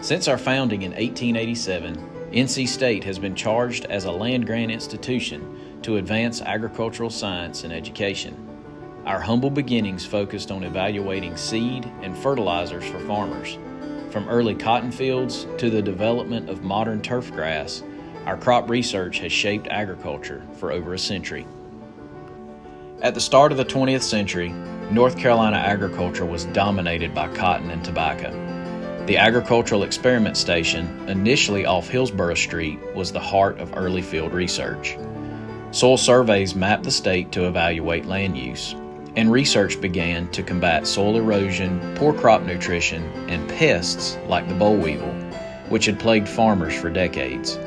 Since our founding in 1887, NC State has been charged as a land-grant institution to advance agricultural science and education. Our humble beginnings focused on evaluating seed and fertilizers for farmers. From early cotton fields to the development of modern turf grass, our crop research has shaped agriculture for over a century. At the start of the 20th century, North Carolina agriculture was dominated by cotton and tobacco. The Agricultural Experiment Station, initially off Hillsborough Street, was the heart of early field research. Soil surveys mapped the state to evaluate land use, and research began to combat soil erosion, poor crop nutrition, and pests like the boll weevil, which had plagued farmers for decades.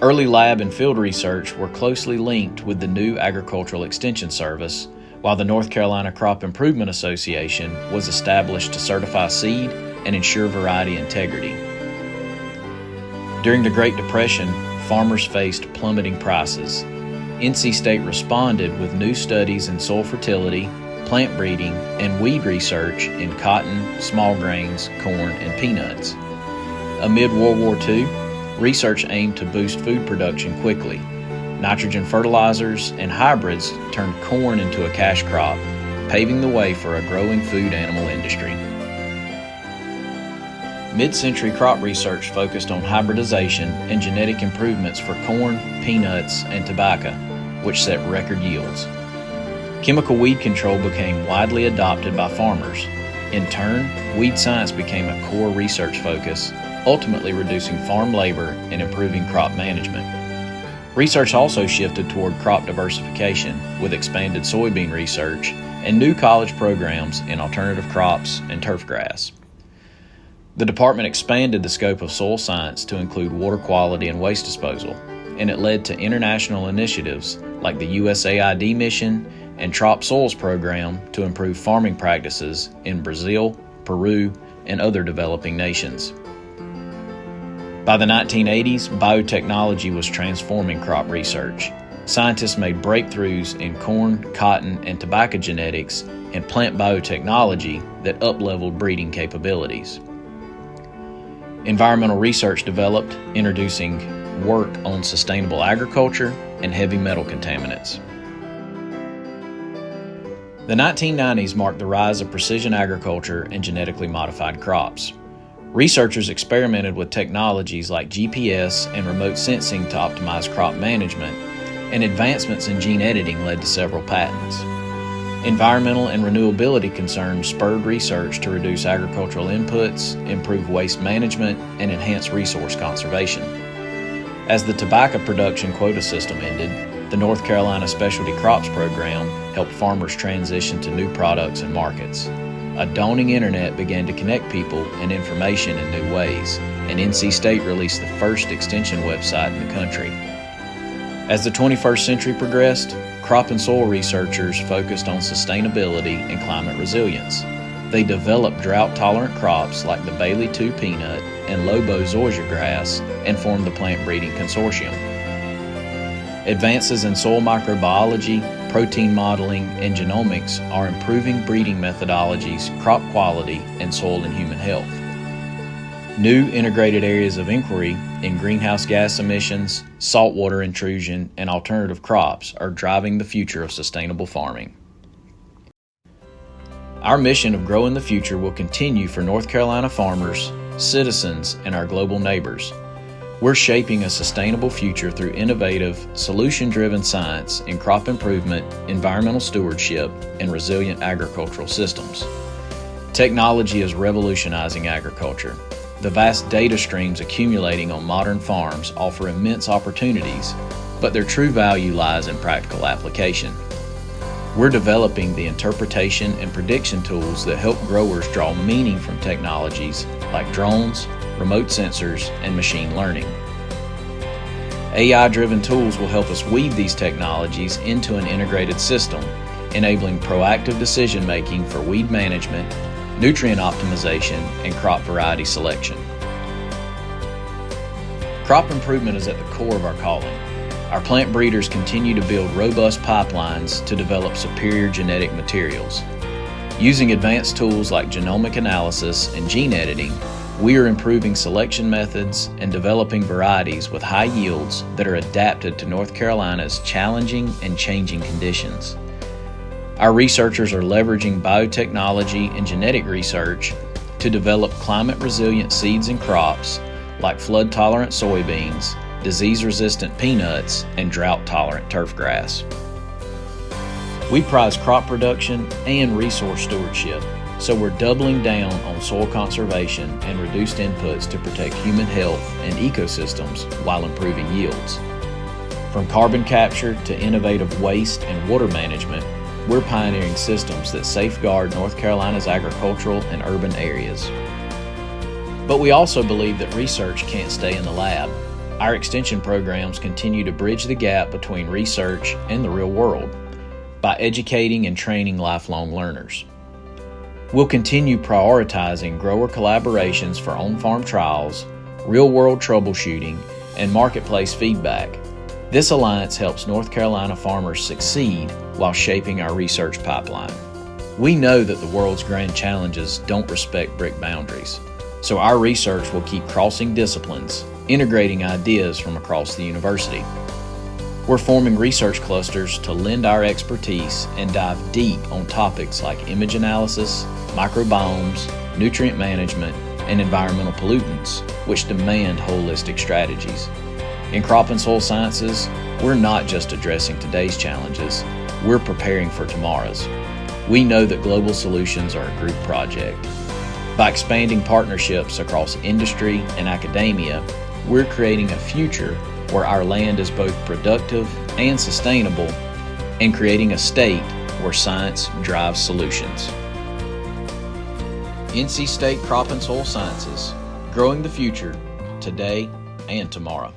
Early lab and field research were closely linked with the new Agricultural Extension Service, while the North Carolina Crop Improvement Association was established to certify seed and ensure variety integrity. During the Great Depression, farmers faced plummeting prices. NC State responded with new studies in soil fertility, plant breeding, and weed research in cotton, small grains, corn, and peanuts. Amid World War II, research aimed to boost food production quickly. Nitrogen fertilizers and hybrids turned corn into a cash crop, paving the way for a growing food animal industry. Mid-century crop research focused on hybridization and genetic improvements for corn, peanuts, and tobacco, which set record yields. Chemical weed control became widely adopted by farmers. In turn, weed science became a core research focus, ultimately reducing farm labor and improving crop management. Research also shifted toward crop diversification with expanded soybean research and new college programs in alternative crops and turf grass. The department expanded the scope of soil science to include water quality and waste disposal, and it led to international initiatives like the USAID mission and Trop Soils program to improve farming practices in Brazil, Peru, and other developing nations. By the 1980s, biotechnology was transforming crop research. Scientists made breakthroughs in corn, cotton, and tobacco genetics and plant biotechnology that up-leveled breeding capabilities. Environmental research developed, introducing work on sustainable agriculture and heavy metal contaminants. The 1990s marked the rise of precision agriculture and genetically modified crops. Researchers experimented with technologies like GPS and remote sensing to optimize crop management, and advancements in gene editing led to several patents. Environmental and renewability concerns spurred research to reduce agricultural inputs, improve waste management, and enhance resource conservation. As the tobacco production quota system ended, the North Carolina Specialty Crops Program helped farmers transition to new products and markets. A dawning internet began to connect people and information in new ways, and NC State released the first extension website in the country. As the 21st century progressed, crop and soil researchers focused on sustainability and climate resilience. They developed drought-tolerant crops like the Bailey 2 peanut and Lobo zoysia grass and formed the Plant Breeding Consortium. Advances in soil microbiology, protein modeling, and genomics are improving breeding methodologies, crop quality, and soil and human health. New integrated areas of inquiry in greenhouse gas emissions, saltwater intrusion, and alternative crops are driving the future of sustainable farming. Our mission of growing the future will continue for North Carolina farmers, citizens, and our global neighbors. We're shaping a sustainable future through innovative, solution-driven science in crop improvement, environmental stewardship, and resilient agricultural systems. Technology is revolutionizing agriculture. The vast data streams accumulating on modern farms offer immense opportunities, but their true value lies in practical application. We're developing the interpretation and prediction tools that help growers draw meaning from technologies like drones, remote sensors, and machine learning. AI-driven tools will help us weave these technologies into an integrated system, enabling proactive decision-making for weed management, nutrient optimization, and crop variety selection. Crop improvement is at the core of our calling. Our plant breeders continue to build robust pipelines to develop superior genetic materials. Using advanced tools like genomic analysis and gene editing, We are improving selection methods and developing varieties with high yields that are adapted to North Carolina's challenging and changing conditions. Our researchers are leveraging biotechnology and genetic research to develop climate-resilient seeds and crops like flood-tolerant soybeans, disease-resistant peanuts, and drought-tolerant turfgrass. We prize crop production and resource stewardship, so we're doubling down on soil conservation and reduced inputs to protect human health and ecosystems while improving yields. From carbon capture to innovative waste and water management, we're pioneering systems that safeguard North Carolina's agricultural and urban areas. But we also believe that research can't stay in the lab. Our extension programs continue to bridge the gap between research and the real world by educating and training lifelong learners. We'll continue prioritizing grower collaborations for on-farm trials, real-world troubleshooting, and marketplace feedback. This alliance helps North Carolina farmers succeed while shaping our research pipeline. We know that the world's grand challenges don't respect brick boundaries, so our research will keep crossing disciplines, integrating ideas from across the university. We're forming research clusters to lend our expertise and dive deep on topics like image analysis, microbiomes, nutrient management, and environmental pollutants, which demand holistic strategies. In crop and soil sciences, we're not just addressing today's challenges, we're preparing for tomorrow's. We know that global solutions are a group project. By expanding partnerships across industry and academia, we're creating a future where our land is both productive and sustainable, and creating a state where science drives solutions. NC State Crop and Soil Sciences, growing the future, today and tomorrow.